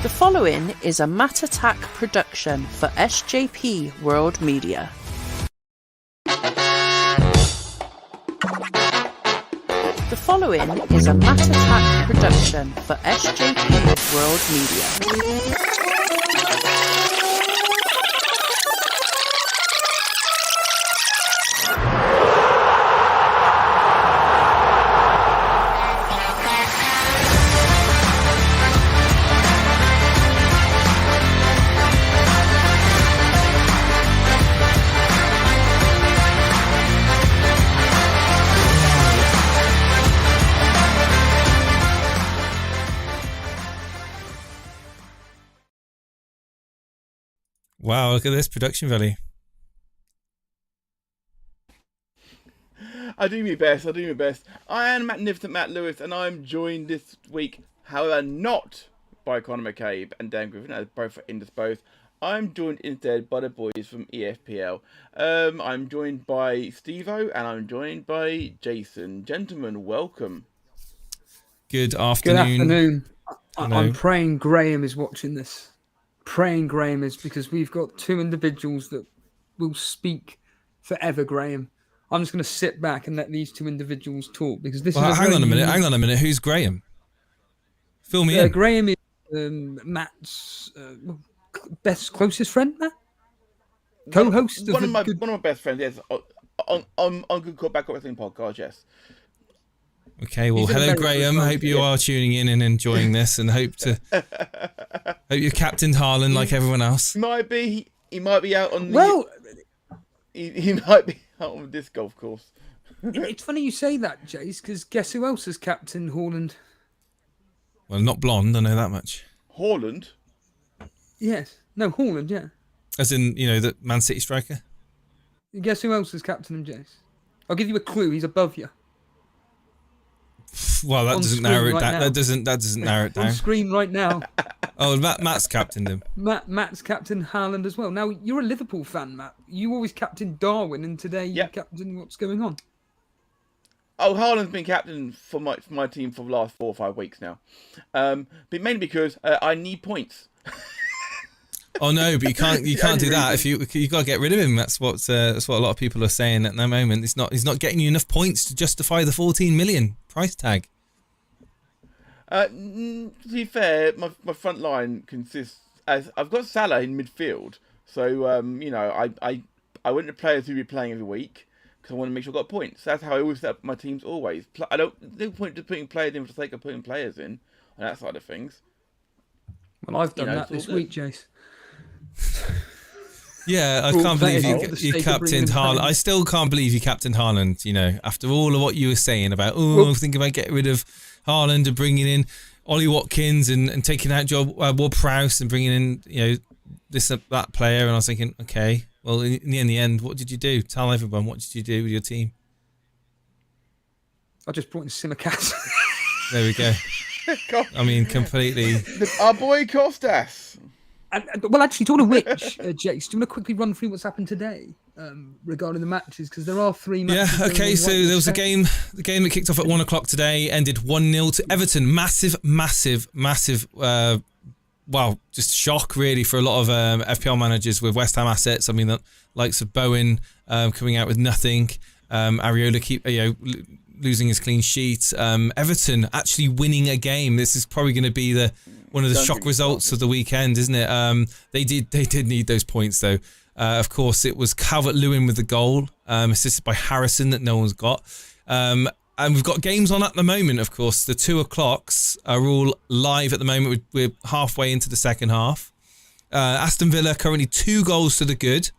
The following is a Matt Attack production for SJP World Media. The following is a Matt Attack production for SJP World Media. Wow, look at this production value. I do my best. I am magnificent Matt Lewis, and I'm joined this week, however, not by Conor McCabe and Dan Griffin, as both are indisposed. I'm joined instead by the boys from EFPL. I'm joined by Steve-O, and I'm joined by Jason. Gentlemen, welcome. Good afternoon. I'm praying Graham is watching this. Praying Graham is, because we've got two individuals that will speak forever, Graham. I'm just going to sit back and let these two individials talk, because this is hang on a minute. Who's Graham? Fill me in. Graham is Matt's closest friend, Matt? Co-host? One of my best friends, yes. On Good Call Back Wrestling podcast, yes. Okay, well, hello, Graham. I hope you are tuning in and enjoying this, and hope you captained Haaland like everyone else. He might be out on the... He might be out on this golf course. It's funny you say that, Jace, because guess who else is captain Haaland? Well, not blonde, I know that much. Haaland? Yes. No, Haaland, yeah. As in, the Man City striker? Guess who else is captain him, Jace? I'll give you a clue. He's above you. Well, that doesn't narrow it down. That doesn't narrow it down. On screen right now. Oh, Matt's captained him. Matt's captain Haaland as well. Now, you're a Liverpool fan, Matt. You always captain Darwin, and today you captain what's going on. Oh, Haaland's been captain for my team for the last 4 or 5 weeks now. But mainly because I need points. Oh no, but you can't do that. If you got to get rid of him. That's what a lot of people are saying at the moment. He's not getting you enough points to justify the 14 million price tag. To be fair, my front line consists as I've got Salah in midfield, so I want the players who be playing every week because I want to make sure I've got points. That's how I always set up my teams. Always, I don't. No point to putting players in for the sake of putting players in on that side of things. Well, I've done that this week, Jace. Yeah, I can't believe you captained Haaland. I still can't believe you captained Haaland, after all of what you were saying about, thinking about getting rid of Haaland and bringing in Ollie Watkins and taking out Ward-Prowse and bringing in, that player. And I was thinking, okay, well, in the end, what did you do? Tell everyone, what did you do with your team? I just brought in Simulcast. There we go. I mean, completely. Our boy Costas. Well, actually, talking of which, Jace, do you want to quickly run through what's happened today regarding the matches? Because there are 3 matches. Yeah, okay, so there was the game that kicked off at 1 o'clock today, ended 1-0 to Everton. Massive, just shock, really, for a lot of FPL managers with West Ham assets. I mean, the likes of Bowen coming out with nothing. Areola losing his clean sheet. Everton actually winning a game. This is probably going to be one of the shock results of the weekend, isn't it? They did need those points, though. Of course, it was Calvert-Lewin with the goal, assisted by Harrison, that no one's got. And we've got games on at the moment, of course. The 2 o'clocks are all live at the moment. We're halfway into the second half. Aston Villa currently 2 goals to the good.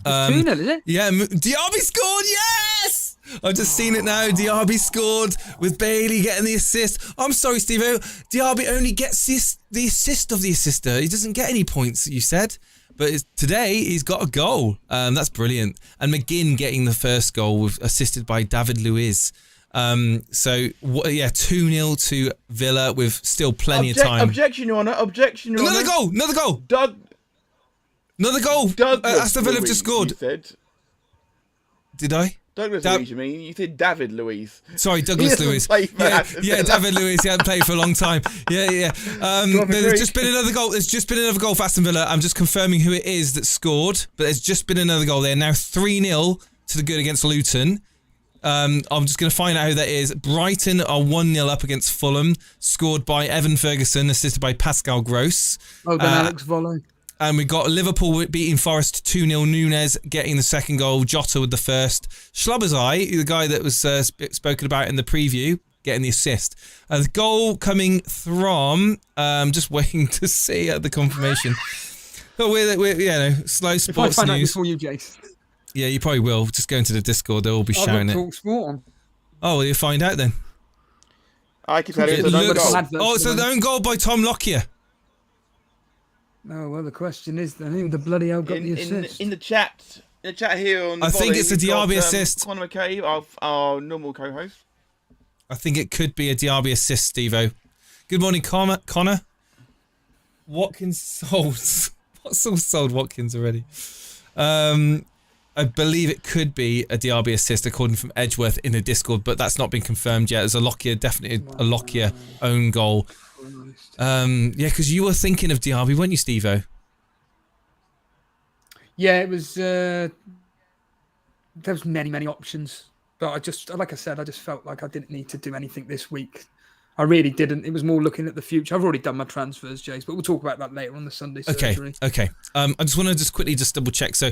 2-0, is it? Yeah, Diaby scored, yes! I've just seen it now. Diaby scored with Bailey getting the assist. I'm sorry, Steve-O. Diaby only gets the assist of the assister. He doesn't get any points, you said. But today, he's got a goal. That's brilliant. And McGinn getting the first goal, assisted by David Luiz. 2-0 to Villa with still plenty of time. Objection, Your Honour. Objection, Your Honour. Another goal. Another goal. Aston Villa have just scored. You said. Did I? Douglas Luiz, you mean? You said David Luiz. Sorry, Douglas Luiz. Yeah, David Luiz. He hadn't played for a long time. Yeah. There's just been another goal. There's just been another goal for Aston Villa. I'm just confirming who it is that scored, but there's just been another goal. They're now 3-0 to the good against Luton. I'm just going to find out who that is. Brighton are 1-0 up against Fulham, scored by Evan Ferguson, assisted by Pascal Gross. Oh, then Alex Volley. And we got Liverpool beating Forest 2-0. Nunes getting the second goal. Jota with the first. Schlabbersei, the guy that was spoken about in the preview, getting the assist. The goal coming from... just waiting to see the confirmation. But we're slow sports if I find news. Out before you, Jace. Yeah, you probably will. Just go into the Discord. They'll all be shouting it. Talk sport on. Oh, well, you'll find out then. I can tell you it's an own goal. Oh, it's an own goal by Tom Lockyer. Oh, well, the question is then who the bloody hell got the assist? In the chat here on I Volley, think it's a Diaby assist. Conor McCabe, our normal co-host. I think it could be a Diaby assist, Steve-O. Good morning, Connor. Watkins sold. What's all sold Watkins already? I believe it could be a Diaby assist, according from Edgeworth in the Discord, but that's not been confirmed yet. There's a Lockyer, definitely a Lockyer own goal. Yeah, because you were thinking of Diaby, weren't you, Steve-O? Yeah, it was. There was many options, but I just felt like I didn't need to do anything this week. I really didn't. It was more looking at the future. I've already done my transfers, Jace, but we'll talk about that later on the Sunday surgery. Okay. I just want to quickly double check. So,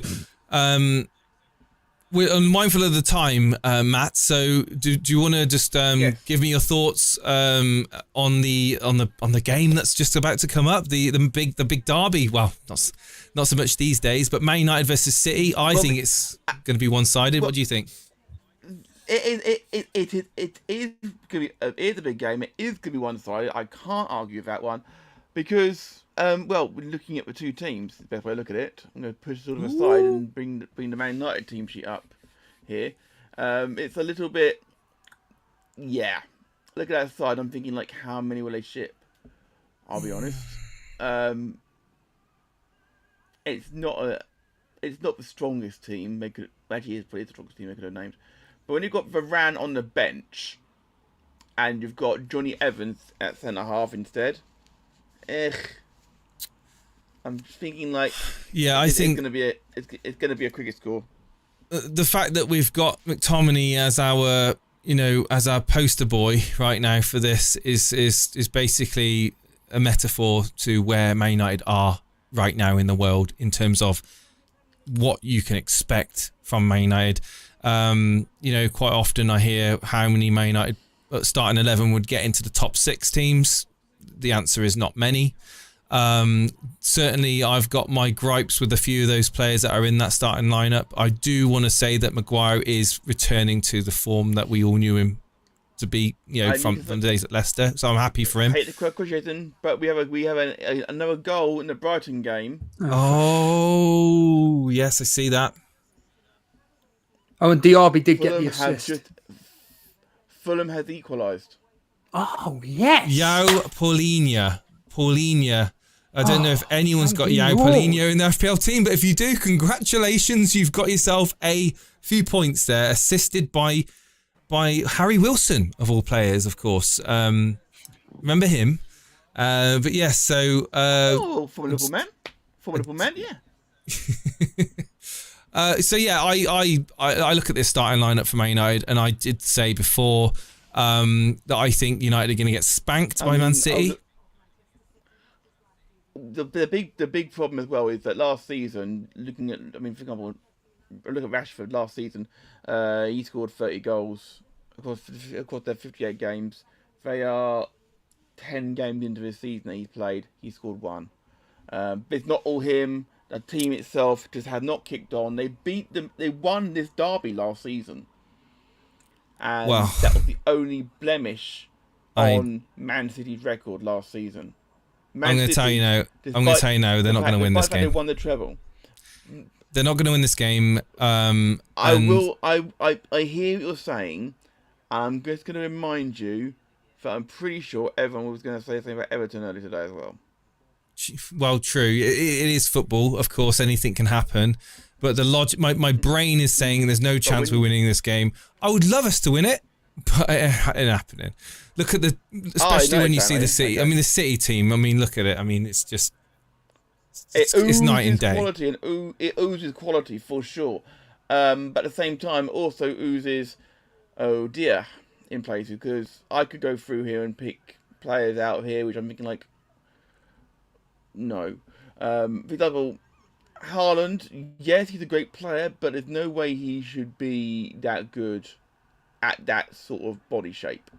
we're mindful of the time, Matt. So, do you want to just give me your thoughts on the game that's just about to come up, the big derby? Well, not so much these days, but Man United versus City. I think it's going to be one-sided. What do you think? It is a big game. It is going to be one-sided. I can't argue with that one because, we're looking at the two teams. The best way to look at it. I'm going to push sort of aside and bring the Man United team sheet up here. It's a little bit, Look at that side. I'm thinking like, how many will they ship? I'll be honest. It's not the strongest team. Actually, it's probably the strongest team they could have named. But when you've got Varane on the bench, and you've got Johnny Evans at centre half instead, I'm thinking like, I think it's going to be a quicker score. The fact that we've got McTominay as our poster boy right now for this is basically a metaphor to where Man United are right now in the world in terms of what you can expect from Man United. Quite often I hear how many Man United starting 11 would get into the top 6 teams. The answer is not many. Certainly I've got my gripes with a few of those players that are in that starting lineup. I do want to say that Maguire is returning to the form that we all knew him to be, from the days at Leicester. So I'm happy for him. I hate the question, but we have another goal in the Brighton game. Oh, yes, I see that. Oh, and Diaby did get the assist. Fulham has equalised. Oh, yes. Yao Paulinho. I don't know if anyone's got Yao Paulinho in the FPL team, but if you do, congratulations. You've got yourself a few points there, assisted by Harry Wilson, of all players, of course. Remember him? But yes, so... formidable man, yeah. I look at this starting lineup for Man United, and I did say before that I think United are going to get spanked by Man City. The big problem as well is that last season, for example, look at Rashford last season. He scored 30 goals. Of course, they're 58 games. They are 10 games into the season that he's played. He scored 1. But it's not all him. The team itself just had not kicked on. They beat them. They won this derby last season, and that was the only blemish on Man City's record last season. I'm going to tell you now. They're not going to win this game. They won the treble. They're not going to win this game. I hear what you're saying. I'm just going to remind you that I'm pretty sure everyone was going to say the same about Everton earlier today as well. Well, true. It is football, of course. Anything can happen. but the logic, my brain is saying there's no chance we're winning this game. I would love us to win it, but it ain't happening. Look at especially when you see the City. I mean, the City team. I mean, look at it. I mean, it's just it's night and day. Quality and it oozes quality for sure, but at the same time also oozes dear in places, because I could go through here and pick players out here which I'm thinking like, no. For example, Haaland, yes, he's a great player, but there's no way he should be that good at that sort of body shape.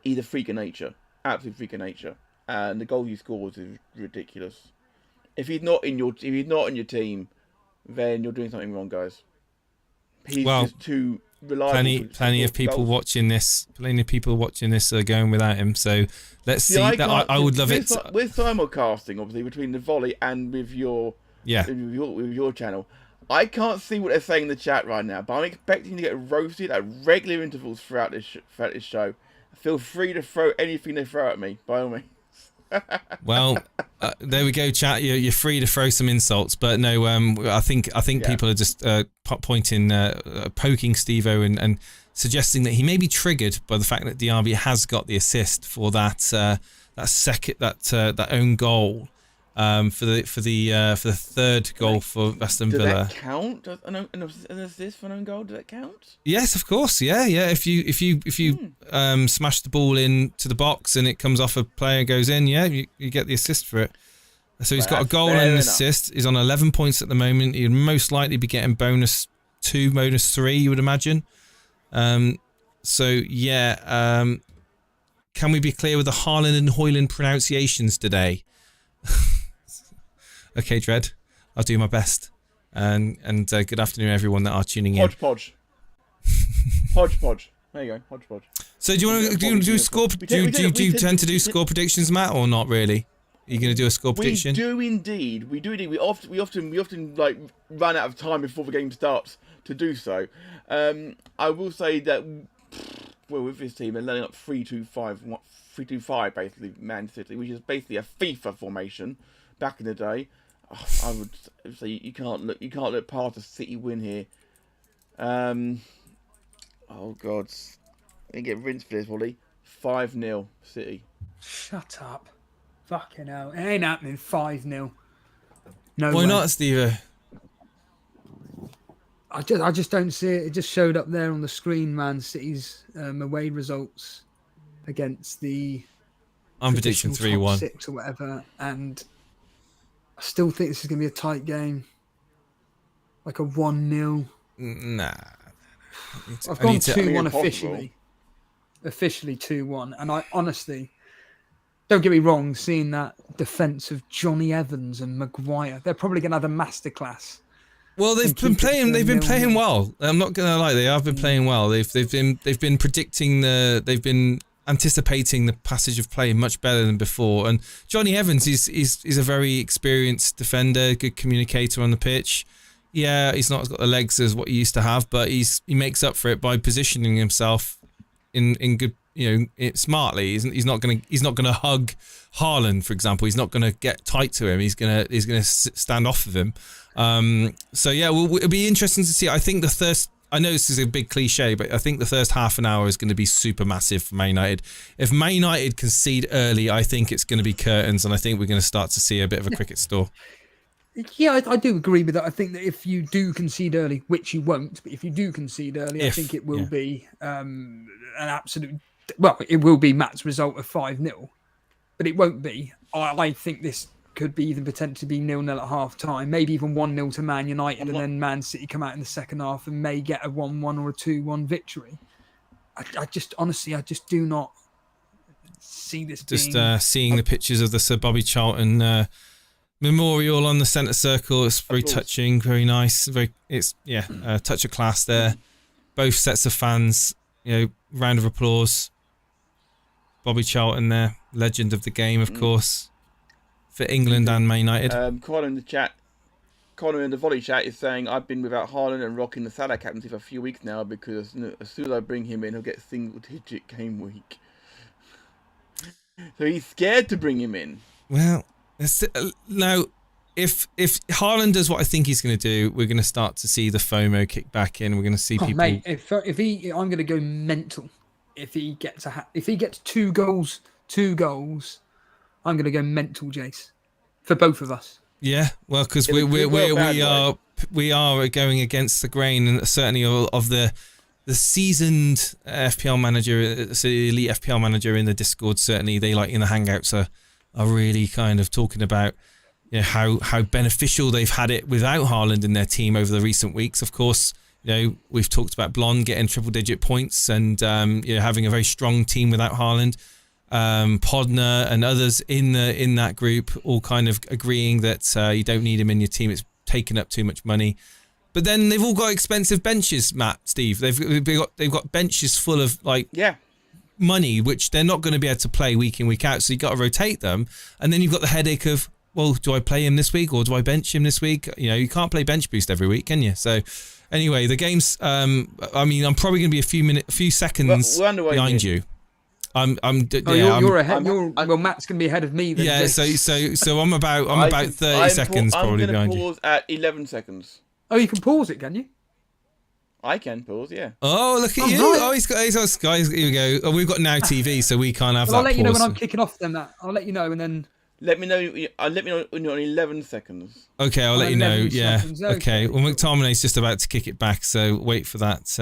He's a freak of nature, absolute freak of nature, and the goals he scores is ridiculous. If he's not in your team, then you're doing something wrong, guys. He's just too reliable. Plenty of people watching this. Plenty of people watching this are going without him. So let's see. I would love it. With simulcasting, obviously, between the Volley and with your channel, I can't see what they're saying in the chat right now, but I'm expecting to get roasted at regular intervals throughout this show. Feel free to throw anything they throw at me, by all means. Well, there we go, chat. You're free to throw some insults, but no. I think people are just poking Steve-O and suggesting that he may be triggered by the fact that Diaby has got the assist for that own goal. For the third goal for Aston Villa. Does that count? An assist for an own goal? Does that count? Yes, of course. Yeah. If you smash the ball into the box and it comes off a player and goes in, you get the assist for it. So he's got a goal and an assist. He's on 11 points at the moment. He'd most likely be getting bonus 2, bonus 3, you would imagine. Can we be clear with the Haaland and Hoyland pronunciations today? Okay, Dread, I'll do my best. And good afternoon, everyone that are tuning in. Hodgepodge. Hodgepodge. There you go, hodgepodge. So do you want to do score? Do you tend to do score predictions, Matt, or not really? Are you going to do a score prediction? We do indeed. We often like run out of time before the game starts to do so. I will say that with this team, they're lining up 3-2-5 basically, Man City, which is basically a FIFA formation back in the day. I would say you can't look past a City win here. Oh God, they get rinsed for this, Volley. 5-0 City. Shut up. Fucking hell. It ain't happening. 5-0. No. Why way. not, Steve? I just don't see it. It just showed up there on the screen, Man City's away results against the I'm predicting 3-1. 6 or whatever, and I still think this is going to be a tight game. Like a 1-0. Nah. I've gone 2-1 officially. Officially 2-1. And I honestly, don't get me wrong, seeing that defence of Johnny Evans and Maguire, they're probably going to have a masterclass. Well, they've been playing well. I'm not going to lie, they have been playing well. They've been predicting they've been anticipating the passage of play much better than before. And Johnny Evans is a very experienced defender, good communicator on the pitch. Yeah, he's not got the legs as what he used to have, but he makes up for it by positioning himself in good, smartly. He's not gonna hug Haaland, for example. He's not gonna get tight to him. He's gonna stand off of him. So yeah, it'll be interesting to see. I think I know this is a big cliche, but I think the first half an hour is going to be super massive for Man United. If Man United concede early, I think it's going to be curtains, and I think we're going to start to see a bit of a cricket store. Yeah, I do agree with that. I think that if you do concede early, which you won't, but if you do concede early, I think it will be an absolute... Well, it will be Matt's result of 5-0, but it won't be. I think this could be even potentially be 0-0 at half time, maybe even 1-0 to Man United, and then Man City come out in the second half and may get a 1-1 or a 2-1 victory. I just do not see this. Seeing the pictures of the Sir Bobby Charlton memorial on the centre circle, it's very touching, very nice. A touch of class there. Both sets of fans, round of applause. Bobby Charlton there, legend of the game, of course. For England and Man United. Connor in the Volley chat is saying, I've been without Haaland and rocking the Salah captaincy for a few weeks now because as soon as I bring him in, he'll get single-digit game week. So he's scared to bring him in. Well, now, if Haaland does what I think he's going to do, we're going to start to see the FOMO kick back in. We're going to see people. Mate, if he, I'm going to go mental. If he gets two goals, I'm going to go mental, Jace, for both of us. Yeah, well, because we are going against the grain, and certainly of the seasoned FPL manager, so the Elite FPL manager in the Discord. Certainly, they like in the Hangouts are really kind of talking about how beneficial they've had it without Haaland in their team over the recent weeks. Of course, we've talked about Blonde getting triple-digit points and having a very strong team without Haaland. Podner and others in that group all kind of agreeing that you don't need him in your team. It's taking up too much money. But then they've all got expensive benches, Steve. They've got benches full of money, which they're not going to be able to play week in, week out. So you got to rotate them, and then you've got the headache of, well, do I play him this week or do I bench him this week? You can't play bench boost every week, can you? So anyway, the game's. I'm probably going to be a few seconds behind you. You're ahead. Well, Matt's going to be ahead of me. Then, yeah, so I'm about 30 seconds probably behind you. I'm going to pause at 11 seconds. Oh, you can pause it, can you? I can pause, yeah. Oh, look at you! Right. Oh, he's got guys. Here we go. Oh, we've got Now TV, so we can't have that. I'll let you know pause. when I'm kicking off. Then Matt, I'll let you know, and then let me know. Let me know when you're on 11 seconons. Okay, I'll let you know. 11 Yeah. seconds, Okay. Well, McTominay's just about to kick it back, so wait for that.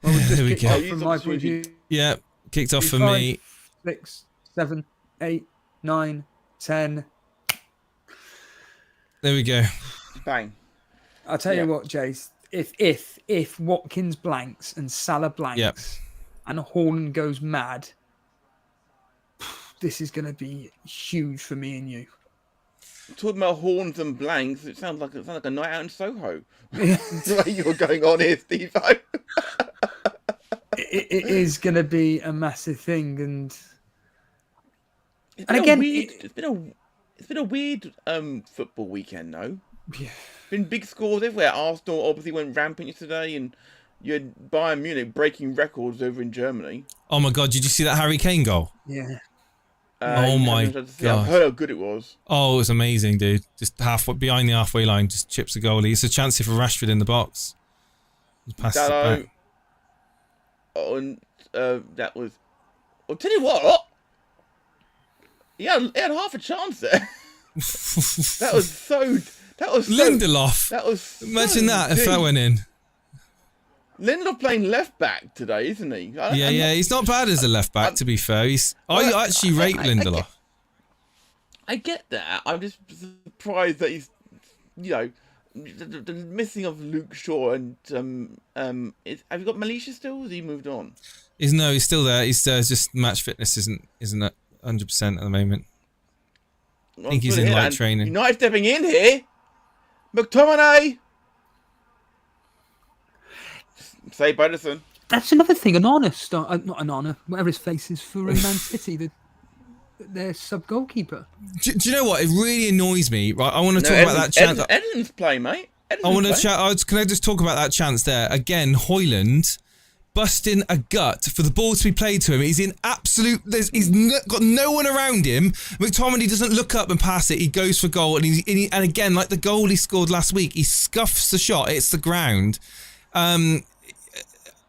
Well, there we go. From my point of view. Yeah, kicked off for 5, me. 6, 7, 8, 9, 10. There we go. Bang. I'll tell you what, Jace. If Watkins blanks and Salah blanks and Haaland goes mad, this is going to be huge for me and you. Talking about horns and blanks, it sounds like a night out in Soho. The way you're going on here, Steve. It is going to be a massive thing, and it's been a weird football weekend, though. Yeah. Been big scores everywhere. Arsenal obviously went rampant yesterday, and you had Bayern Munich breaking records over in Germany. Oh my God! Did you see that Harry Kane goal? Yeah. Oh my God! I heard how good it was. Oh, it was amazing, dude. Just behind the halfway line, just chips the goalie. It's a chance here for Rashford in the box. He passes it back. And that was. I'll tell you what. He had half a chance there. That was so. Lindelof. That was. Imagine that if that went in. Lindelof playing left back today, isn't he? He's not bad as a left back. To be fair, I actually rate Lindelof. I get that. I'm just surprised that he's, the missing of Luke Shaw and have you got Militia still? Or has he moved on? He's still there. He's just match fitness isn't at 100% at the moment. I think he's in light training. United stepping in here. McTominay. Say Badison. That's another thing. Not Onana, whatever his face is for Man City, their sub goalkeeper. Do you know what? It really annoys me. Right, I want to talk about that chance. Edison's playing, mate. Can I just talk about that chance there again? Hoyland busting a gut for the ball to be played to him. He's in absolute. He's got no one around him. McTominay doesn't look up and pass it. He goes for goal, and and again, like the goal he scored last week, he scuffs the shot. It's the ground.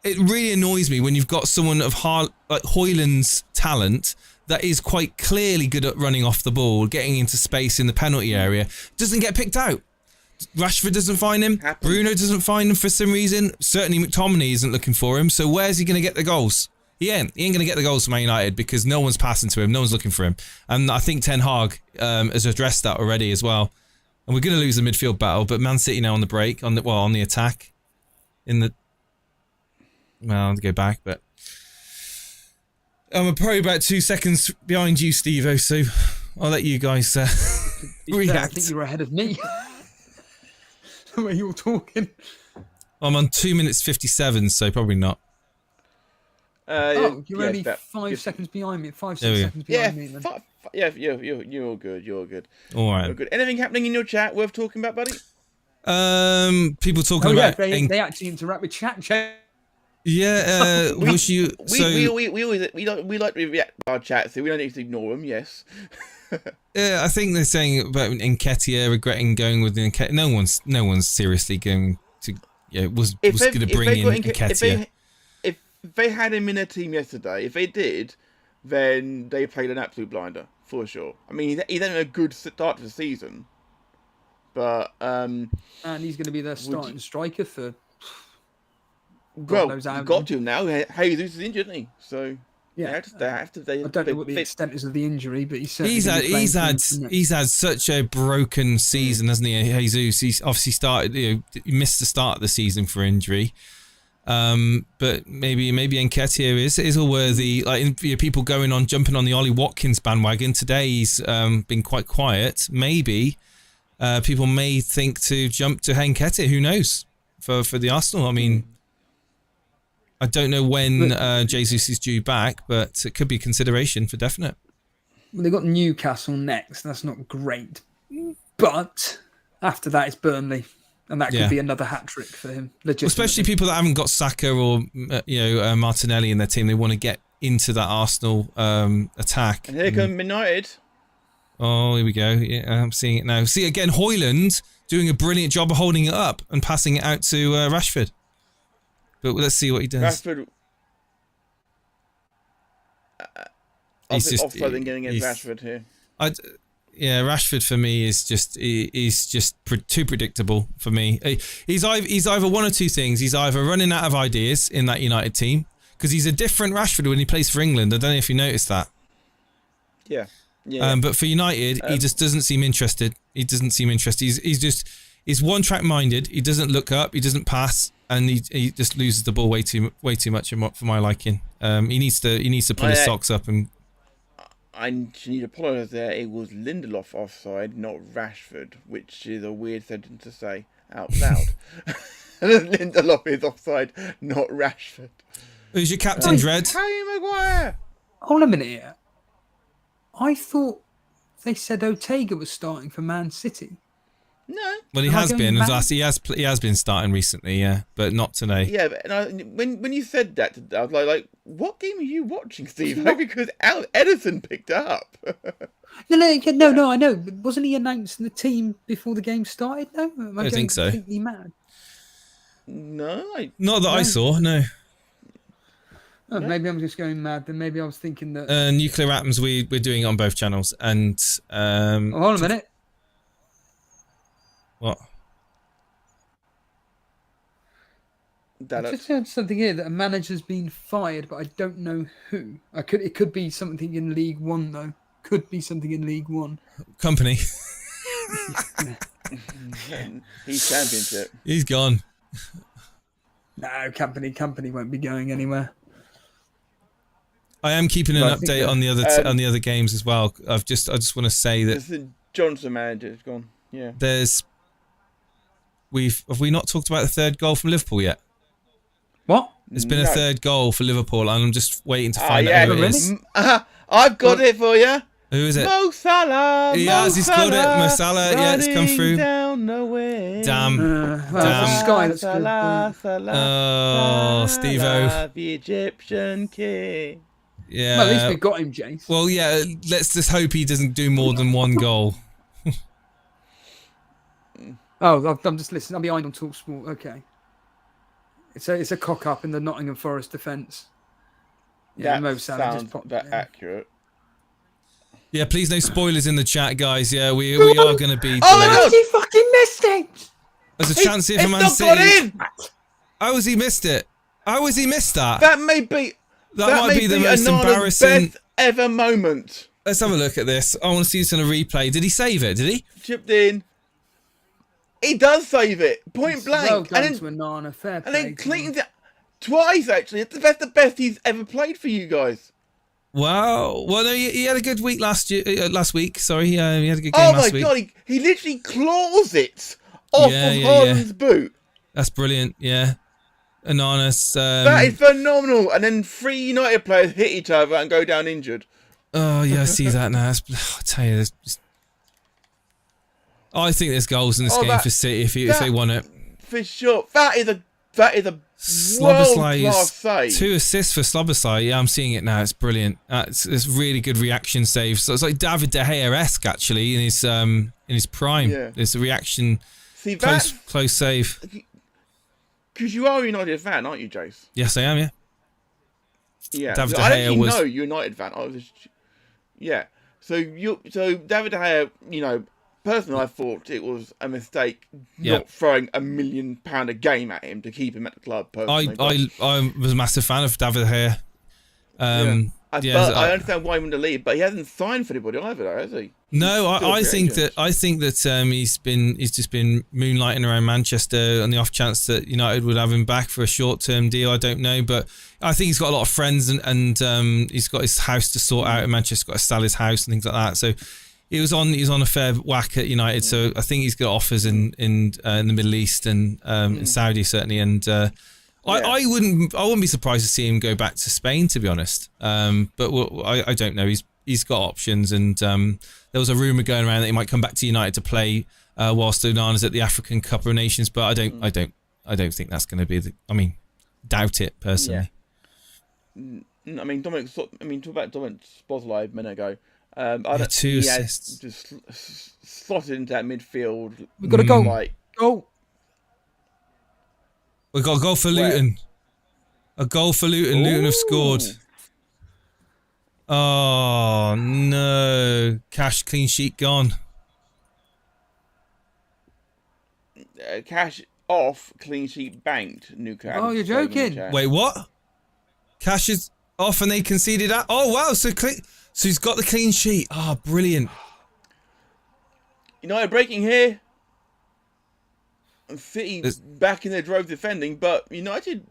It really annoys me when you've got someone of like Hoyland's talent that is quite clearly good at running off the ball, getting into space in the penalty area, doesn't get picked out. Rashford doesn't find him. Bruno doesn't find him for some reason. Certainly McTominay isn't looking for him. So where's he going to get the goals? He ain't going to get the goals from Man United because no one's passing to him. No one's looking for him. And I think Ten Hag has addressed that already as well. And we're going to lose the midfield battle, but Man City now on the break, on the attack. I'll go back, but I'm probably about 2 seconds behind you, Steve-O, so I'll let you guys react. I think you were ahead of me. The way you were talking. I'm on 2 minutes 57, so probably not. You're only 5 seconds behind me. 5, 6 seconds behind me. Then. You're all good. You're all good. All right. You're good. Anything happening in your chat worth talking about, buddy? People talking about. They actually interact with chat. Yeah, was you? We like to react to our chats, so we don't need to ignore them. Yes. Yeah, I think they're saying about Nketiah regretting going with the Nketiah. No one's seriously going to. Yeah, was going to bring in Nketiah. If they had him in a team yesterday, if they did, then they played an absolute blinder for sure. I mean, he's having a good start to the season, but and he's going to be their starting striker for. Well, you've got to now. Jesus is injured, isn't he? So yeah, they have to. I don't know what the extent is of the injury, but he's had such a broken season, hasn't he? Jesus, he's obviously started. He missed the start of the season for injury. But maybe Nketiah is all worthy. Like people jumping on the Ollie Watkins bandwagon today. He's been quite quiet. Maybe people may think to jump to Nketiah. Who knows for the Arsenal? I mean. I don't know when Jesus is due back, but it could be consideration for definite. Well, they've got Newcastle next. That's not great. But after that, it's Burnley. And that could be another hat-trick for him. Especially people that haven't got Saka or Martinelli in their team. They want to get into that Arsenal attack. And here come United. Oh, here we go. Yeah, I'm seeing it now. See, again, Højlund doing a brilliant job of holding it up and passing it out to Rashford. But let's see what he does. Rashford. He's just offside and getting against Rashford here. Rashford for me is just too predictable for me. He's either one or two things. He's either running out of ideas in that United team because he's a different Rashford when he plays for England. I don't know if you noticed that. Yeah. But for United, he just doesn't seem interested. He doesn't seem interested. He's one track minded. He doesn't look up. He doesn't pass. And he just loses the ball way too much for my liking. He needs to pull his socks up and. I need to apologise there. It was Lindelof offside, not Rashford, which is a weird sentence to say out loud. Lindelof is offside, not Rashford. Who's your captain, Dredd? Harry Maguire. Hold a minute here. I thought they said Ortega was starting for Man City. No. Well, he has been. He has been starting recently, yeah, but not today. Yeah, but when you said that, I was like, what game are you watching, Steve? Because Edison picked it up. No, I know. But wasn't he announcing the team before the game started? No, am I think so. Completely mad? No, not that I saw. No. Oh, maybe I'm just going mad. Then maybe I was thinking that nuclear atoms. We're doing it on both channels, and hold on a minute. What? I just heard something here that a manager's been fired, but I don't know who. It could be something in League One, though. Could be something in League One. Company. He's Championship. He's gone. No, company won't be going anywhere. I am keeping an update on the other games as well. I just want to say that the Johnson manager is gone. Yeah. Have we not talked about the third goal from Liverpool yet? What? There's been a third goal for Liverpool, and I'm just waiting to find out who it is. I've got it for you. Who is it? Mo Salah. He's got it. Mo Salah. Yeah, it's come through. Down the way. Damn. Sky, that's Salah, good. Oh, Steve-O. The Egyptian king. Yeah. Well, at least we got him, Jace. Well, yeah. Let's just hope he doesn't do more than one goal. Oh, I'm just listening. I'm behind on TalkSport. Okay. It's a cock up in the Nottingham Forest defence. Yeah, that Mo Salah sounds accurate. Yeah, please no spoilers in the chat, guys. Yeah, we are going to be. Oh my God! He fucking missed it. There's a chance here for Man City. How has he missed it? How has he missed that? That might be the most embarrassing best ever moment. Let's have a look at this. I want to see this on a replay. Did he save it? Did he? Chipped in. He does save it, point blank. Well done to Onana, fair play. And then cleans it twice, actually. It's the best he's ever played for you guys. Wow. Well, no, he had a good week last week. Sorry, he had a good game last week. Oh my God, he literally claws it off of Haaland's boot. That's brilliant, yeah. Onana's... that is phenomenal. And then 3 United players hit each other and go down injured. Oh, yeah, I see that now. I tell you, I think there's goals in this game for City if they want it. For sure. That is a That is a world-class save. 2 assists for Slobosai. Yeah, I'm seeing it now. It's brilliant. It's really good reaction save. So it's like David De Gea-esque actually in his prime. Yeah. It's a reaction. See, Close save. Because you are a United fan, aren't you, Jace? Yes, I am. Yeah. Yeah. David So De I Gea don't was. know you're a United fan. Yeah. So David De Gea, personally, I thought it was a mistake not throwing £1 million a game at him to keep him at the club. Personally, I was a massive fan of David De Gea. I understand why he wanted to leave, but he hasn't signed for anybody either, though, has he? No, I think that he's just been moonlighting around Manchester on the off chance that United would have him back for a short-term deal. I don't know, but I think he's got a lot of friends and he's got his house to sort out in Manchester. Got to sell his house and things like that. So he was on a fair whack at United. So I think he's got offers in the Middle East and in Saudi certainly. And I wouldn't be surprised to see him go back to Spain, to be honest. But I don't know. He's got options, and there was a rumor going around that he might come back to United to play whilst Onana's at the African Cup of Nations. But I don't think that's going to be doubt it personally. Yeah. I mean, talk about Dominic Szoboszlai a minute ago. Two assists. Just slotted into that midfield. We've got to go. Go. We've got a goal for Luton. A goal for Luton. Ooh. Luton have scored. Oh, no. Cash clean sheet gone. Cash off, clean sheet banked. Newcastle. Oh, you're joking. Wait, what? Cash is off and they conceded that? Oh, wow. So he's got the clean sheet. Oh, brilliant. United breaking here. City back in their drove defending, but United,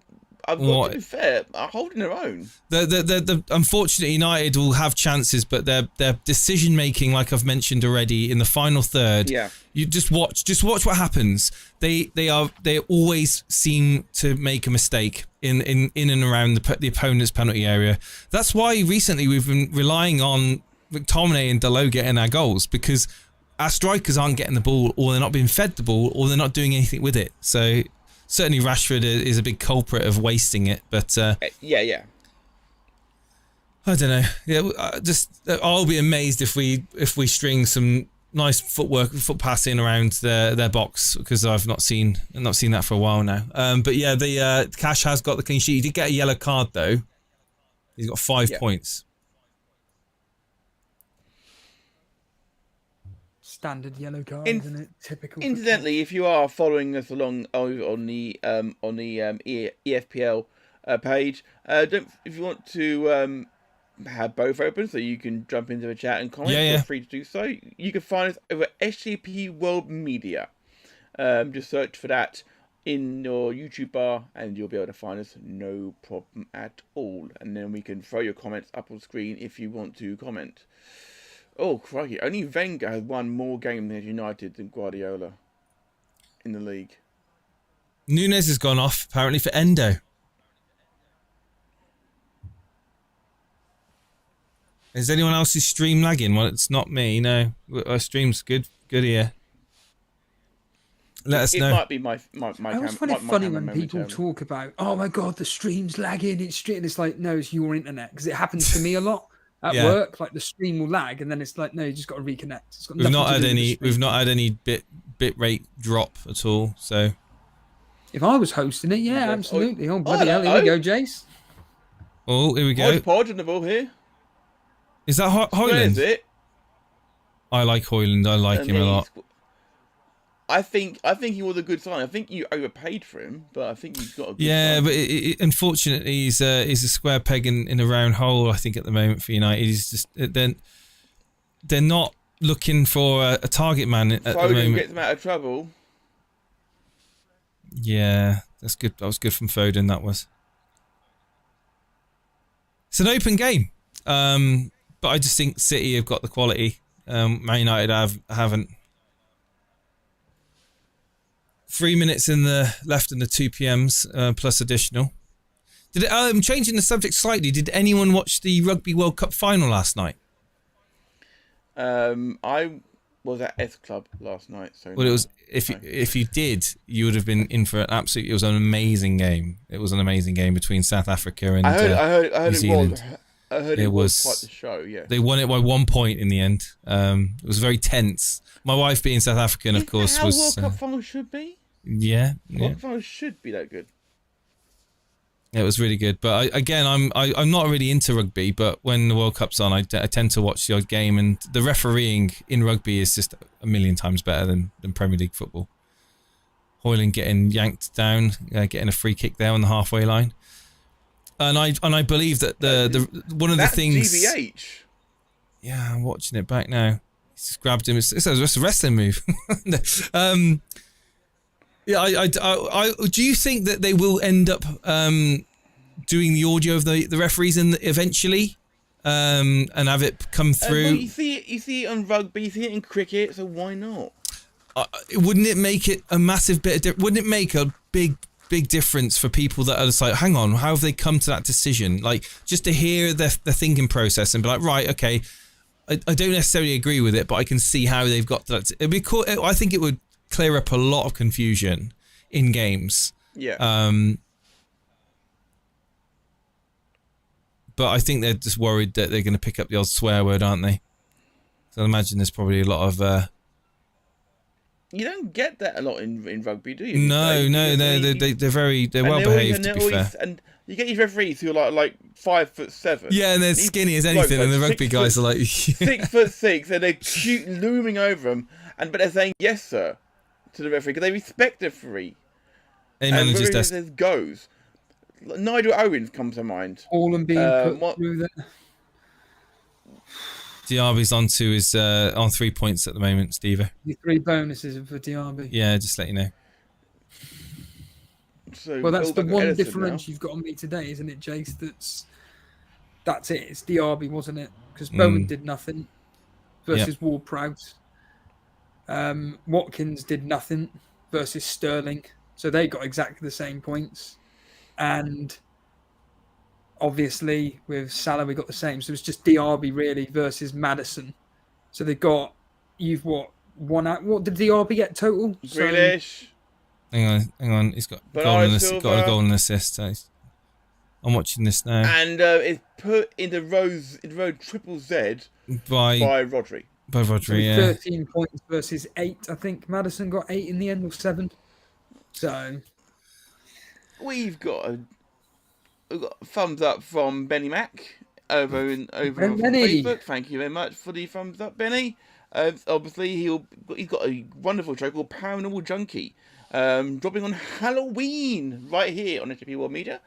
I've got to be fair, are holding their own. The unfortunately, United will have chances, but their decision making, like I've mentioned already, in the final third. Yeah. You just watch what happens. They always seem to make a mistake in and around the opponent's penalty area. That's why recently we've been relying on McTominay and Dalot getting our goals, because our strikers aren't getting the ball, or they're not being fed the ball, or they're not doing anything with it. So certainly Rashford is a big culprit of wasting it. But yeah. I don't know. Yeah, I'll be amazed if we string some nice foot passing around their box, because I've not seen that for a while now. But yeah, the Cash has got the clean sheet. He did get a yellow card though. He's got 5 points. Standard yellow card, isn't it? Typical. Incidentally, if you are following us along on the EFPL page, if you want to have both open so you can jump into the chat and comment, feel free to do so. You can find us over SJP World Media. Just search for that in your YouTube bar and you'll be able to find us, no problem at all. And then we can throw your comments up on screen if you want to comment. Oh, crikey. Only Wenger has won more games than United than Guardiola in the league. Nunes has gone off, apparently, for Endo. Is anyone else's stream lagging? Well, it's not me, no. Our stream's good here. Let us know. It might be my I always find it funny when people talk about, oh my God, the stream's lagging, it's like, no, it's your internet, because it happens to me a lot. At work, like the stream will lag, and then it's like, no, you just got to reconnect. It's got we've not had any bit rate drop at all. So, if I was hosting it, absolutely. Oh bloody hell! Here we go, Jace. Oh, here we go. Podge on the ball here. Is that Hoyland? Where is it? I like Hoyland. I like him a lot. I think he was a good sign. I think you overpaid for him, but I think he's got a good sign. But unfortunately, he's a square peg in a round hole, I think, at the moment for United. He's just they're not looking for a target man at the moment. Gets him out of trouble. Yeah, that's good. That was good from Foden, that was. It's an open game. But I just think City have got the quality. Man United haven't. 3 minutes left in the 2 PMs plus additional. Did it? Changing the subject slightly. Did anyone watch the Rugby World Cup final last night? I was at S Club last night. So well, it was if you did, you would have been in for an absolute. It was an amazing game. It was an amazing game between South Africa and I heard New Zealand. I heard it was quite the show. Yeah, they won it by 1 point in the end. It was very tense. My wife, being South African, of course, how was. World Cup finals should be. Yeah. World Cup finals should be that good. It was really good, but I'm not really into rugby. But when the World Cup's on, I tend to watch the odd game, and the refereeing in rugby is just a million times better than Premier League football. Hoyland getting yanked down, getting a free kick there on the halfway line, and I believe that the one of the things. GBH. Yeah, I'm watching it back now. He's just grabbed him. It's a wrestling move. Yeah, I do you think that they will end up doing the audio of the referees eventually and have it come through? Well, you see it on rugby, you see it in cricket, so why not? Wouldn't it make it a massive bit of wouldn't it make a big difference for people that are just like, hang on, how have they come to that decision? Like, just to hear the thinking process and be like, right, okay, I don't necessarily agree with it, but I can see how they've got to that. It'd be cool. I think it would clear up a lot of confusion in games. Yeah. But I think they're just worried that they're going to pick up the odd swear word, aren't they? So I imagine there's probably a lot of. You don't get that a lot in rugby, do you? No, they're well behaved, to be fair. And you get these referees who are like 5'7". Yeah, and they're skinny as anything, and the rugby guys are like 6'6", and they're cute, looming over them, but they're saying yes, sir, to the referee because they respect the referee. He manages to says goes. Nigel Owens comes to mind. All and being put through that. Diaby's on 3 points at the moment, Steve. The 3 bonuses for Diaby. Yeah, just let you know. So well, that's the one difference you've got on me today, isn't it, Jace? That's it. It's Diaby, wasn't it? Because Bowen did nothing versus Ward-Prowse. Watkins did nothing versus Sterling. So they got exactly the same points. And obviously with Salah we got the same. So it's just Diaby really versus Maddison. So you've one out. What did Diaby get total? Grealish. Hang on. He's got a goal and assist. I'm watching this now. And it's put in the row triple Z by Rodri. By Rodri, yeah. 13 points versus 8, I think. Maddison got 8 in the end, or 7. So we've got a thumbs up from Benny Mac over on Facebook. Thank you very much for the thumbs up, Benny. Obviously, he's got a wonderful show called Paranormal Junkie, dropping on Halloween right here on FPL World Media.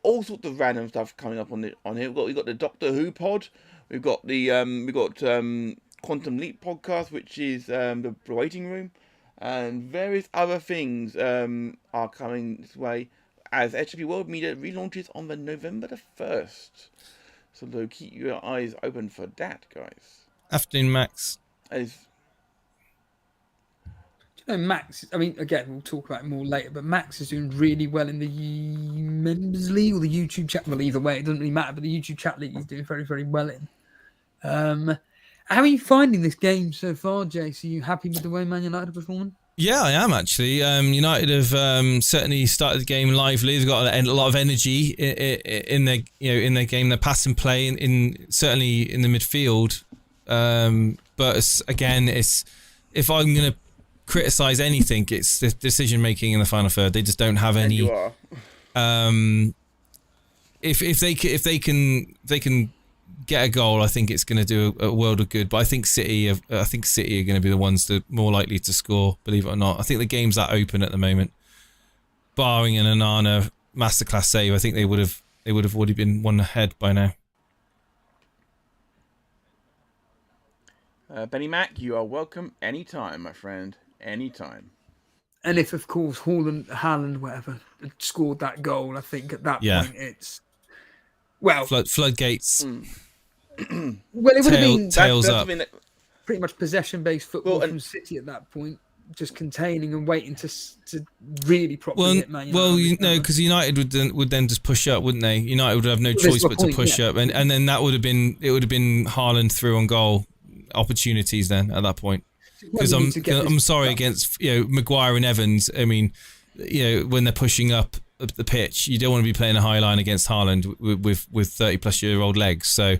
All sorts of random stuff coming up on here. We've got the Doctor Who pod. We've got the Quantum Leap podcast, which is the waiting room, and various other things are coming this way as HP World Media relaunches on the November the 1st. So keep your eyes open for that, guys. Afternoon, Max. Max, I mean, again, we'll talk about it more later, but Max is doing really well in the Members League or the YouTube chat. Well, either way, it doesn't really matter, but the YouTube chat league he's doing very, very well in. How are you finding this game so far, Jace? Are you happy with the way Man United are performing? Yeah, I am actually. United have certainly started the game lively. They've got a lot of energy in their game. Their pass and play, certainly in the midfield. But it's if I'm going to criticise anything, it's the decision making in the final third. They just don't have any. You are. If they can get a goal, I think it's going to do a world of good. But I think City are going to be the ones that are more likely to score. Believe it or not, I think the game's that open at the moment. Barring an Onana masterclass save, I think they would have already been one ahead by now. Benny Mac, you are welcome anytime, my friend. Anytime. And if, of course, Haaland, whatever, had scored that goal, I think at that point it's floodgates. Well, it would have been tails up. Pretty much possession-based football from City at that point, just containing and waiting to really properly hit Man United. Well, because United would then just push up, wouldn't they? United would have no choice but to push up, and then that would have been Haaland through on goal. opportunities then at that point. Well, Because you need to get I'm this sorry done. against Maguire and Evans. I mean, when they're pushing up the pitch, you don't want to be playing a high line against Haaland with 30-plus-year-old legs. So,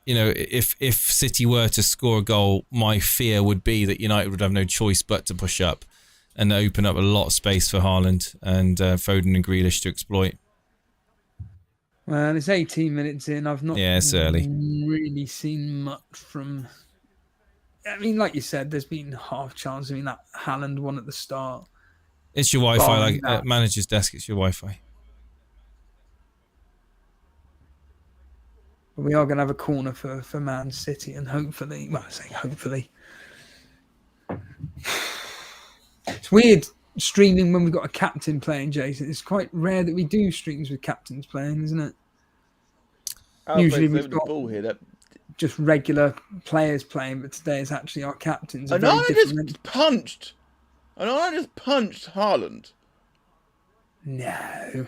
if City were to score a goal, my fear would be that United would have no choice but to push up and open up a lot of space for Haaland and Foden and Grealish to exploit. Well, it's 18 minutes in. I've not it's early. really seen much from... I mean, like you said, there's been half chance. I mean, that Haaland one at the start. It's your Wi-Fi, Barring like manager's desk, it's your Wi-Fi. But we are going to have a corner for Man City, and hopefully... Well, I say hopefully. It's weird streaming when we've got a captain playing, Jason. It's quite rare that we do streams with captains playing, isn't it? Usually we've got ball here. just regular players playing, but today it's actually our captains. Onana just punched Haaland. No.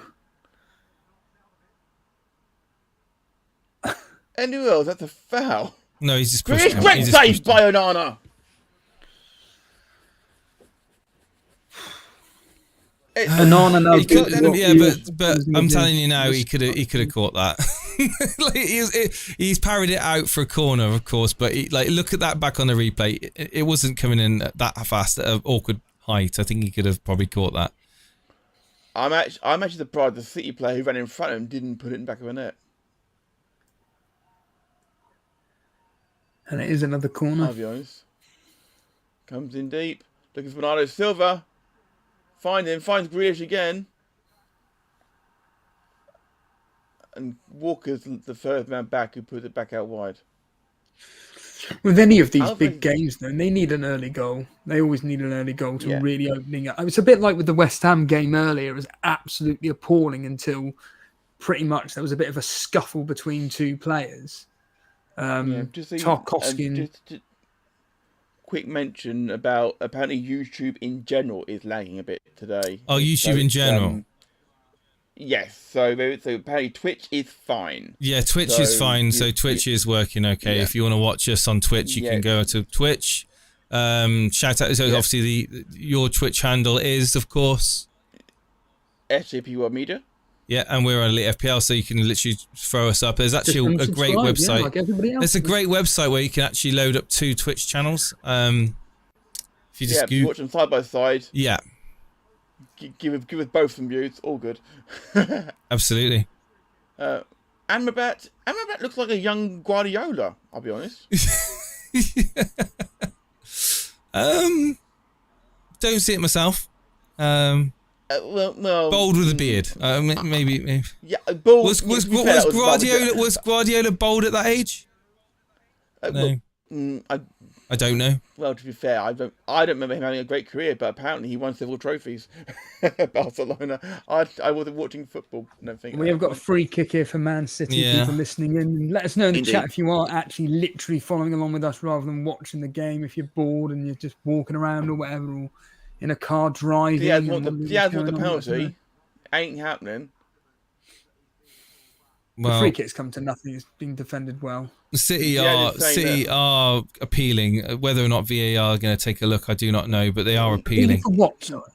Anywhere else, that's a foul. No, he's just pushed him. Great save by Onana. Onana knows but I'm telling you now, he could have caught that. He's parried it out for a corner, of course, but look at that back on the replay. It wasn't coming in that fast at an awkward height. I think he could have probably caught that. I'm actually surprised the City player who ran in front of him didn't put it in the back of the net. And it is another corner. I'll be honest. Comes in deep. Looking for Bernardo Silva. Finds Grealish again. And Walker's the first man back who puts it back out wide. With any of these big games, though, they need an early goal. They always need an early goal to really opening up. It's a bit like with the West Ham game earlier. It was absolutely appalling until pretty much there was a bit of a scuffle between two players. Tarkowski. Just quick mention about apparently YouTube in general is lagging a bit today. Oh, YouTube in general? Yes. So apparently Twitch is fine. Yeah, Twitch is fine. So Twitch is working okay. Yeah. If you want to watch us on Twitch, you can go to Twitch. Shout out. So obviously your Twitch handle is, of course, SJP World Media. Yeah, and we're on Elite FPL, so you can literally throw us up. There's actually a great website. Yeah, like everybody else. There's a great website where you can actually load up 2 Twitch channels. If you just you watch them side by side. Yeah. Give us both some views. All good. Absolutely. Amrabat looks like a young Guardiola, I'll be honest. Don't see it myself. Well, bold with a beard. Maybe. Yeah, bold. Was Guardiola bold at that age? No. I don't know. Well, to be fair, I don't remember him having a great career, but apparently he won several trophies at Barcelona. I wasn't watching football. We have got a free kick here for Man City. People listening in. Let us know in the chat if you are actually literally following along with us rather than watching the game. If you're bored and you're just walking around or whatever, or in a car driving. Diaz want the penalty. Ain't happening. Well, the free kick's come to nothing. It's being defended well. City are appealing. Whether or not VAR are going to take a look, I do not know, but they are appealing. For what? Sorry?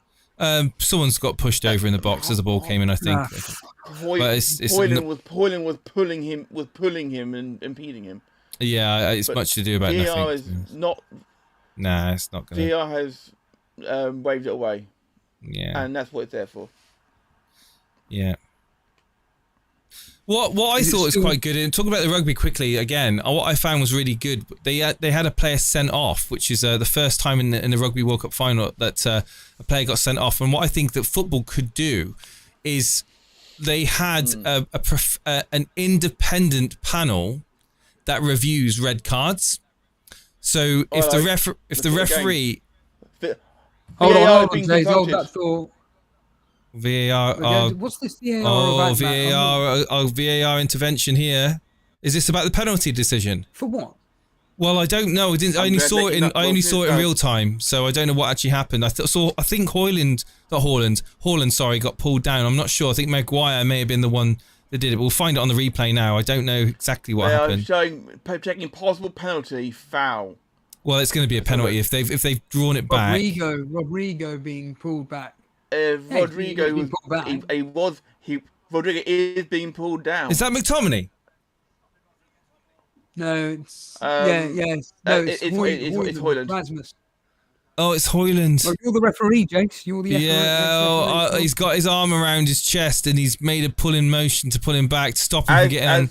Someone's got pushed over in the box as the ball came in, I think. Hoyland was pulling him and impeding him. Yeah, it's much to do about nothing. VAR is not. Nah, it's not going to. VAR has waved it away. Yeah, and that's what it's there for. Yeah. What I thought was quite good, and talking about the rugby quickly again, what I found was really good. They had a player sent off, which is the first time in the Rugby World Cup final that a player got sent off. And what I think that football could do is they had an independent panel that reviews red cards. So if the referee, hold on, James, hold that thought. VAR. What's this VAR about? VAR intervention here. Is this about the penalty decision? For what? Well, I don't know. I only saw it in real time, so I don't know what actually happened. I think Haaland got pulled down. I'm not sure. I think Maguire may have been the one They did it. We'll find it on the replay now. I don't know exactly what They are happened. checking possible penalty, foul. Well, it's going to be a penalty if they've drawn it back. Rodrigo being pulled back. Rodrigo Rodrigo is being pulled down. Is that McTominay? No, it's it's Højlund. Rasmus. Oh, it's Højlund. Well, you're the referee, Jace. You're the referee. He's got his arm around his chest and he's made a pulling motion to pull him back to stop him from getting in.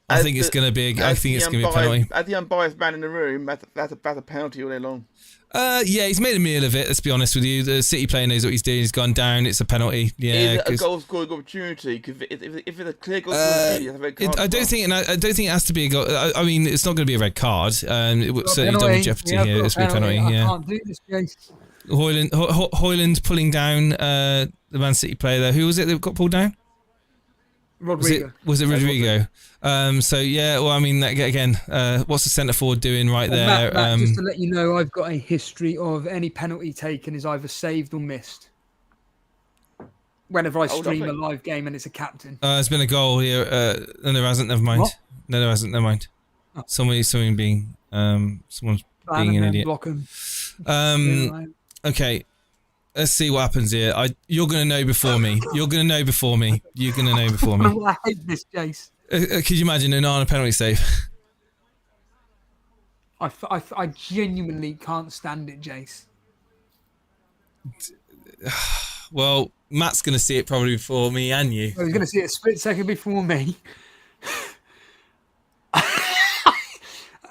I think it's going to be a penalty. As the unbiased man in the room, that's a penalty all day long. Yeah, he's made a meal of it, let's be honest with you. The City player knows what he's doing. He's gone down. It's a penalty. Yeah, is it a goal scoring opportunity? Because if it's a clear goal opportunity, it's a red card. I don't think it has to be a goal. I mean, it's not going to be a red card. It would certainly double jeopardy here. It's a penalty. I can't do this, Jace. Højlund pulling down the Man City player there. Who was it that got pulled down? Rodrigo. Was it Rodrigo? So yeah, well, I mean, again, what's the centre forward doing right there? Matt, just to let you know, I've got a history of any penalty taken is either saved or missed. Whenever I stream a live game and it's a captain. There's been a goal here. No, there hasn't. Never mind. What? No, there hasn't. Never mind. Oh. Someone's being an idiot. Block him. Okay. Let's see what happens here. You're going to know before me. You're going to know before me. I hate this, Jace. Could you imagine an Onana penalty save? I genuinely can't stand it, Jace. Well, Matt's going to see it probably before me and you. He's going to see it a split second before me.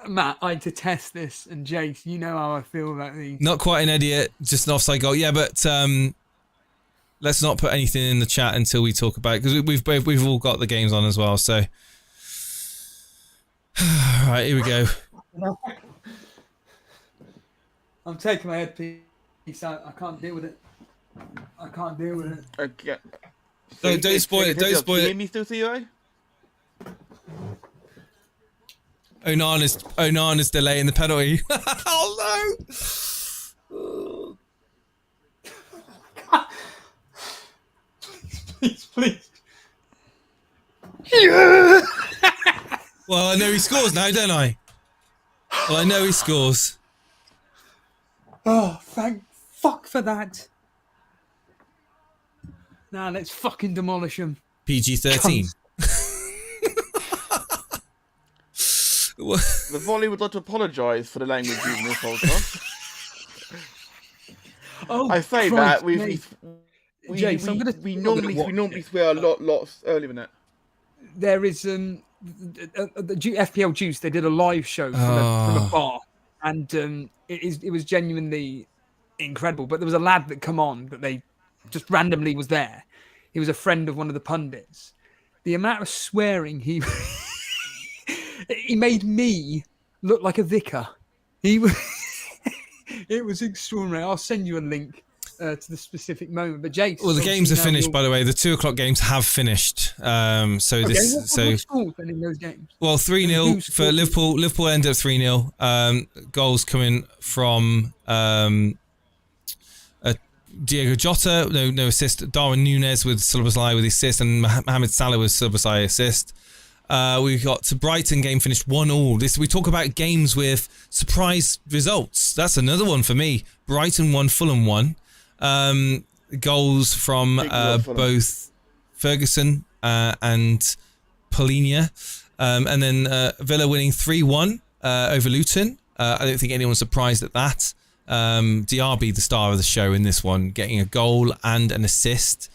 Matt, I detest this, and Jace, you know how I feel about these. Not quite an idiot, just an offside goal. Yeah, but let's not put anything in the chat until we talk about it, because we've all got the games on as well. So, all right, here we go. I'm taking my headpiece out. I can't deal with it. Okay. Don't spoil it. Don't spoil it. Hear me still, Theo? Onana's delaying the penalty. Oh no! Please. Yeah. Well, I know he scores now, don't I? Well, I know he scores. Oh, thank fuck for that. Now let's fucking demolish him. PG-13. The Volley would like to apologise for the language used in this podcast. Oh, I say Christ, that we normally swear a lot earlier than that. There is the FPL Juice. They did a live show from a bar, and it was genuinely incredible. But there was a lad that come on that they just randomly was there. He was a friend of one of the pundits. The amount of swearing he made me look like a vicar. It was extraordinary. I'll send you a link to the specific moment. But Jace, well, the games are finished, by the way. The 2:00 games have finished. What scores then in those games? Well, 3-0 for Liverpool. Liverpool ended up 3-0. Goals coming from Diego Jota, no assist. Darwin Núñez with Szoboszlai with assist, and Mohamed Salah with Szoboszlai assist. We got to Brighton game finished 1-1. We talk about games with surprise results. That's another one for me. Brighton 1, Fulham 1. Goals from both Ferguson and Polinia. And then Villa winning 3-1 over Luton. I don't think anyone's surprised at that. Diaby, the star of the show in this one, getting a goal and an assist.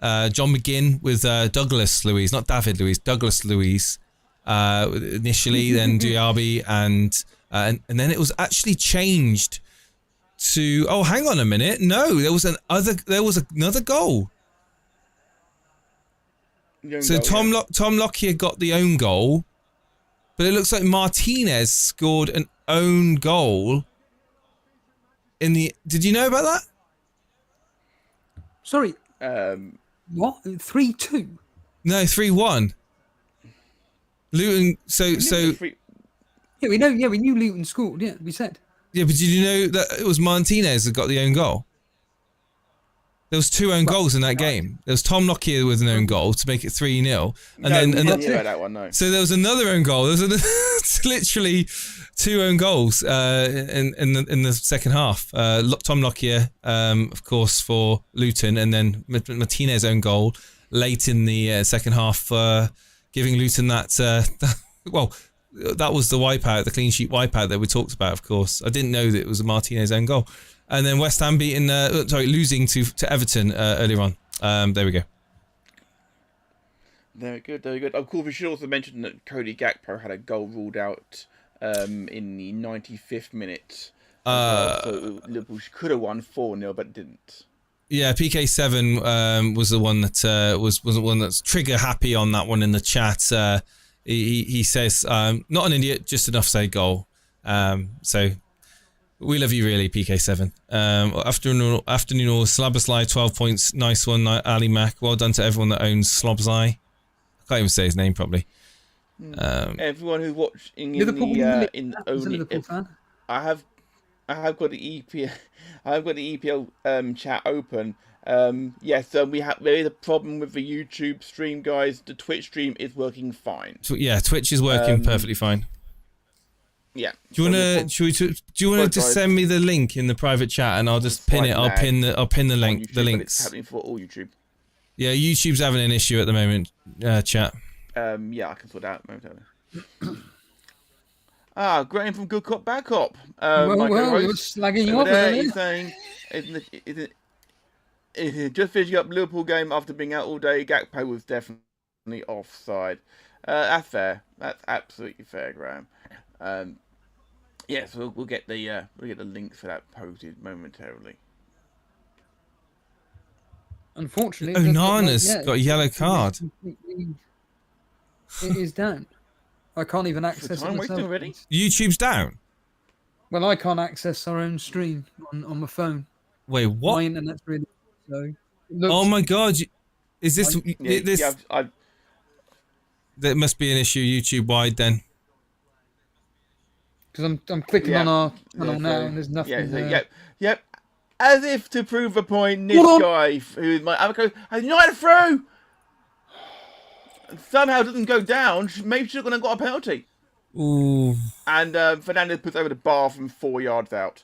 John McGinn with Douglas Luiz, not David Luiz, Douglas Luiz initially, then Diaby, and then it was actually changed to, oh, hang on a minute, no, there was another goal. So Tom Lockyer got the own goal, but it looks like Martinez scored an own goal did you know about that? Sorry. What? 3-2? No, 3-1. Luton. So. Yeah, we know. Yeah, we knew Luton scored. Yeah, we said. Yeah, but did you know that it was Martinez that got the own goal? There was 2 own goals in that game. There was Tom Lockyer with an own goal to make it 3-0. And No, then we didn't hear about that one, no. so there was another own goal. There was literally 2 own goals in the second half. Tom Lockyer, of course, for Luton, and then Martinez own goal late in the second half, giving Luton that. That was the wipeout, the clean sheet wipeout that we talked about. Of course, I didn't know that it was a Martinez own goal. And then West Ham losing to Everton earlier on. There we go. Very good, very good. Of course, we should also mention that Cody Gakpo had a goal ruled out in the 95th minute. So Liverpool could have won 4-0, but didn't. Yeah, PK7 was the one that was the one that's trigger happy on that one in the chat. He says, not an idiot, just enough to say goal. So we love you really, PK7. Afternoon all, Slabberslide, 12 points. Nice one, Ali Mac. Well done to everyone that owns Slobseye. I can't even say his name properly. Everyone who's watching Liverpool fan. I have got the EPL chat open. Yes, there is a problem with the YouTube stream, guys. The Twitch stream is working fine. Yeah, Twitch is working perfectly fine. Yeah. Do you want to just send me the link in the private chat and I'll just pin it? I'll pin the link. The links. It's happening for all YouTube. Yeah, YouTube's having an issue at the moment. Chat. Yeah, I can sort that out momentarily. Graham from Good Cop Bad Cop. You're slagging you off there, there. he's saying, just finishing up Liverpool game after being out all day. Gakpo was definitely offside. That's fair. That's absolutely fair, Graham. Yes, we'll get the links for that posted momentarily. Unfortunately, Onana's got a yellow card. It is down. I can't even access it Time wasting myself. already? YouTube's down. Well, I can't access our own stream on my phone. Wait, what? My internet's really slow. Oh my god! Is this this? Yeah, There must be an issue YouTube wide then. Because I'm clicking on our channel now and there's nothing there. Yep. As if to prove a point, this guy who is my avocado has united through. Somehow doesn't go down. Maybe she's gonna got a penalty. Ooh. And Fernandez puts over the bar from 4 yards out.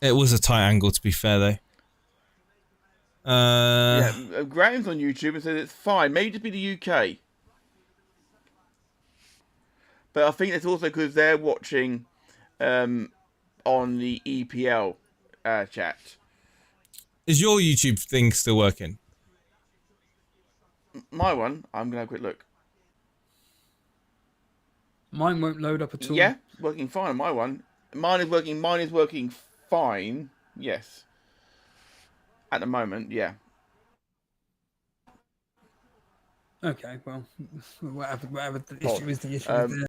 It was a tight angle, to be fair, though. Graham's on YouTube and says it's fine. Maybe just be the UK. But I think it's also because they're watching on the EPL chat. Is your YouTube thing still working? My one, I'm going to have a quick look. Mine won't load up at all. Yeah, working fine on my one. Mine is working fine. Yes. At the moment, yeah. Okay, well, whatever the issue is, the issue is there.